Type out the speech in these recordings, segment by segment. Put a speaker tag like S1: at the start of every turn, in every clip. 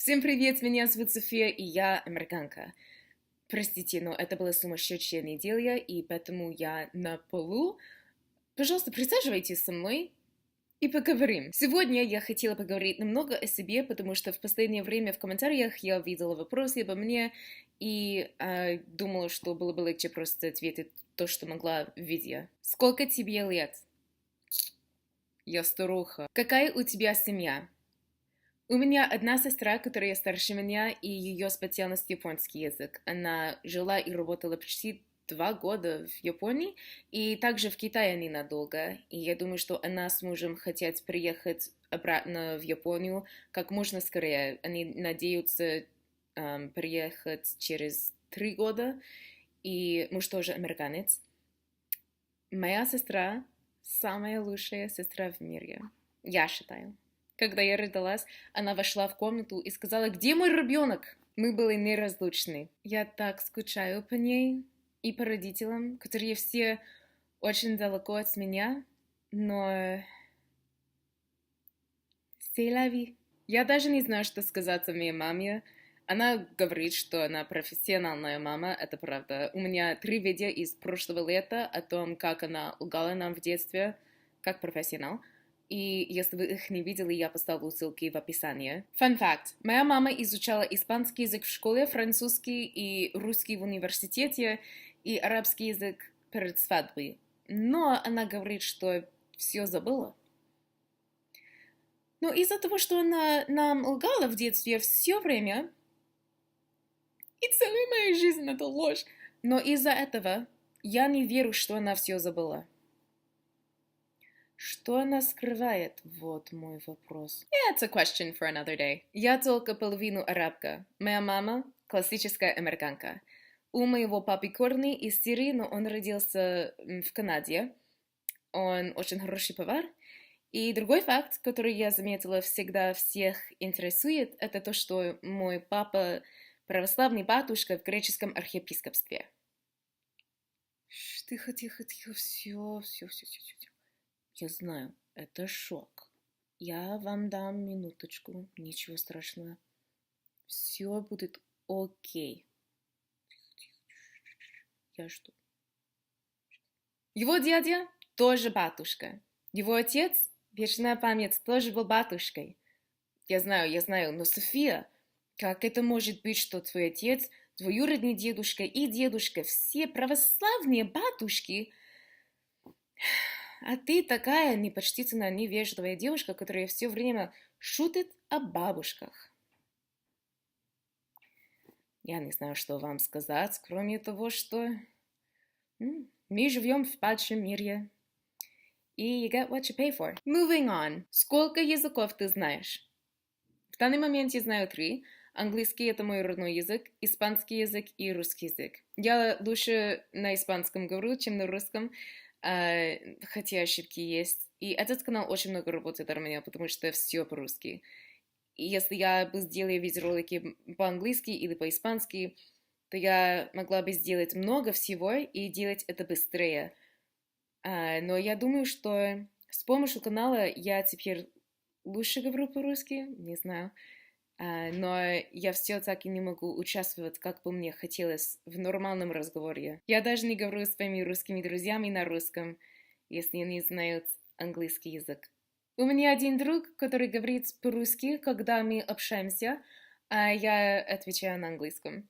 S1: Всем привет, меня зовут София, и я американка. Простите, но это была сумасшедшая неделя, и поэтому я на полу. Пожалуйста, присаживайтесь со мной и поговорим. Сегодня я хотела поговорить немного о себе, потому что в последнее время в комментариях я видела вопросы обо мне, и думала, что было бы легче просто ответить то, что могла в видео. Сколько тебе лет? Я старуха. Какая у тебя семья? У меня одна сестра, которая старше меня, и ее специальность японский язык. Она жила и работала почти 2 года в Японии, и также в Китае ненадолго. И я думаю, что она с мужем хотят приехать обратно в Японию как можно скорее. Они надеются приехать через 3 года, и муж тоже американец. Моя сестра самая лучшая сестра в мире, я считаю. Когда я родилась, она вошла в комнату и сказала: «Где мой ребенок?» Мы были неразлучны. Я так скучаю по ней и по родителям, которые все очень далеко от меня, но c'est la vie. Я даже не знаю, что сказать о моей маме. Она говорит, что она профессиональная мама, это правда. У меня 3 видео из прошлого лета о том, как она лгала нам в детстве, как профессионал. И если вы их не видели, я поставлю ссылки в описании. Fun fact. Моя мама изучала испанский язык в школе, французский и русский в университете, и арабский язык перед свадьбой. Но она говорит, что все забыла. Но из-за того, что она нам лгала в детстве все время, и целая моя жизнь это ложь. Но из-за этого я не верю, что она все забыла. Что она скрывает? Вот мой вопрос. It's a question for another day. Я только половину арабка. Моя мама классическая американка. У моего папы корни из Сирии, но он родился в Канаде. Он очень хороший повар. И другой факт, который я заметила, всегда всех интересует, это то, что мой папа православный батюшка в греческом архиепископстве. Тихо, тихо, тихо, все. Я знаю, это шок. Я вам дам минуточку, ничего страшного. Все будет окей. Я жду. Его дядя тоже батюшка. Его отец, вечная память, тоже был батюшкой. Я знаю, но София, как это может быть, что твой отец, двоюродный дедушка и дедушка, все православные батюшки, а ты такая непочтительная, невежливая девушка, которая все время шутит о бабушках. Я не знаю, что вам сказать, кроме того, что мы живем в падшем мире. И you get what you pay for. Moving on. Сколько языков ты знаешь? В данный момент я знаю 3. Английский — это мой родной язык, испанский язык и русский язык. Я лучше на испанском говорю, чем на русском, хотя ошибки есть. И этот канал очень много работает для меня, потому что все по-русски. И если я бы сделала видеоролики по-английски или по-испански, то я могла бы сделать много всего и делать это быстрее. Но я думаю, что с помощью канала я теперь лучше говорю по-русски, не знаю. Но я все так и не могу участвовать, как бы мне хотелось, в нормальном разговоре. Я даже не говорю с своими русскими друзьями на русском, если они знают английский язык. У меня один друг, который говорит по-русски, когда мы общаемся, а я отвечаю на английском.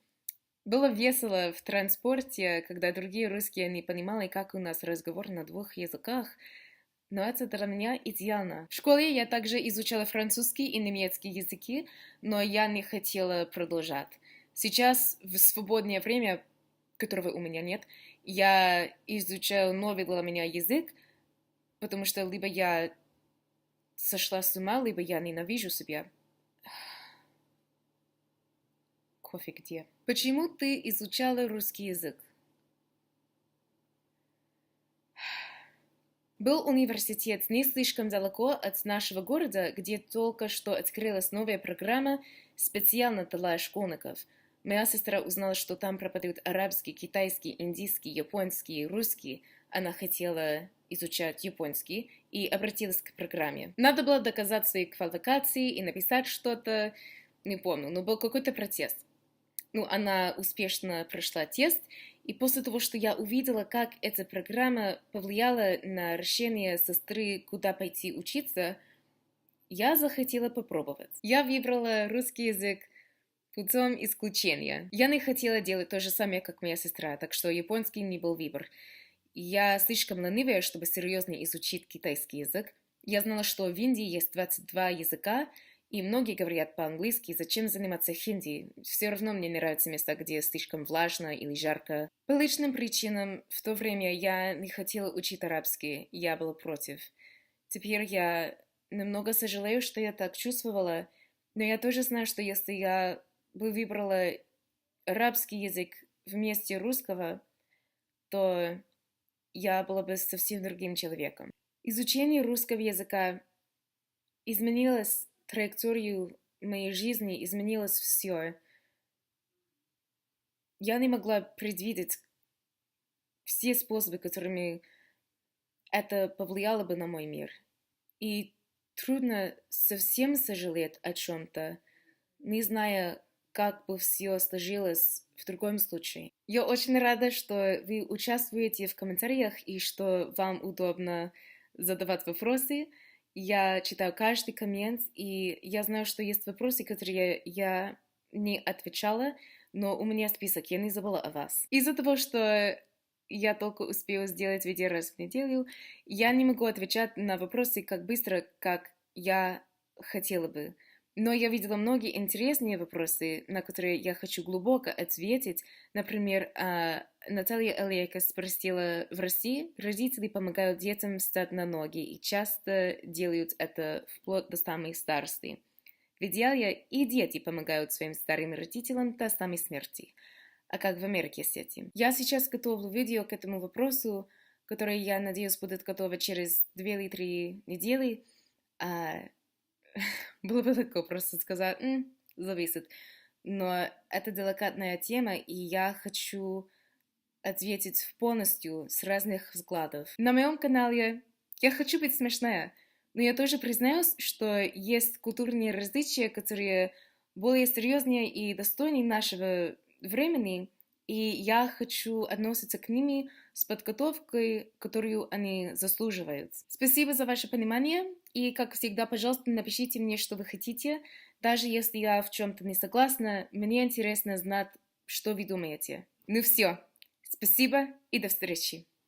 S1: Было весело в транспорте, когда другие русские не понимали, как у нас разговор на 2 языках, но это для меня идеально. В школе я также изучала французский и немецкий языки, но я не хотела продолжать. Сейчас, в свободное время, которого у меня нет, я изучаю новый для меня язык, потому что либо я сошла с ума, либо я ненавижу себя. Кофе где? Почему ты изучала русский язык? Был университет не слишком далеко от нашего города, где только что открылась новая программа специально для школьников. Моя сестра узнала, что там преподают арабский, китайский, индийский, японский, русский. Она хотела изучать японский и обратилась к программе. Надо было доказать свои квалификации и написать что-то. Не помню, но был какой-то протест. Ну, она успешно прошла тест, и после того, что я увидела, как эта программа повлияла на решение сестры, куда пойти учиться, я захотела попробовать. Я выбрала русский язык путем исключения. Я не хотела делать то же самое, как моя сестра, так что японский не был выбор. Я слишком ленивая, чтобы серьезно изучить китайский язык. Я знала, что в Индии есть 22 языка, и многие говорят по-английски, зачем заниматься хинди? Все равно мне нравятся места, где слишком влажно или жарко. По личным причинам, в то время я не хотела учить арабский, я была против. Теперь я немного сожалею, что я так чувствовала, но я тоже знаю, что если я бы выбрала арабский язык вместе русского, то я была бы совсем другим человеком. Изучение русского языка изменилось траекторию моей жизни, изменилось все. Я не могла предвидеть все способы, которыми это повлияло бы на мой мир. И трудно совсем сожалеть о чем-то, не зная, как бы все сложилось в другом случае. Я очень рада, что вы участвуете в комментариях и что вам удобно задавать вопросы. Я читаю каждый коммент, и я знаю, что есть вопросы, которые я не отвечала, но у меня список, я не забыла о вас. Из-за того, что я только успею сделать видео раз в неделю, я не могу отвечать на вопросы так быстро, как я хотела бы. Но я видела многие интересные вопросы, на которые я хочу глубоко ответить. Например, Наталья Алейка спросила, в России родители помогают детям встать на ноги и часто делают это вплоть до самой старости. В идеале и дети помогают своим старым родителям до самой смерти. А как в Америке с этим? Я сейчас готовлю видео к этому вопросу, которое, я надеюсь, будет готово через 2 или 3 недели. Было бы легко просто сказать, зависит. Но это деликатная тема, и я хочу ответить полностью с разных взглядов. На моем канале я хочу быть смешная, но я тоже признаюсь, что есть культурные различия, которые более серьезные и достойные нашего времени, и я хочу относиться к ними с подготовкой, которую они заслуживают. Спасибо за ваше понимание, и, как всегда, пожалуйста, напишите мне, что вы хотите. Даже если я в чем-то не согласна, мне интересно знать, что вы думаете. Ну все, спасибо и до встречи.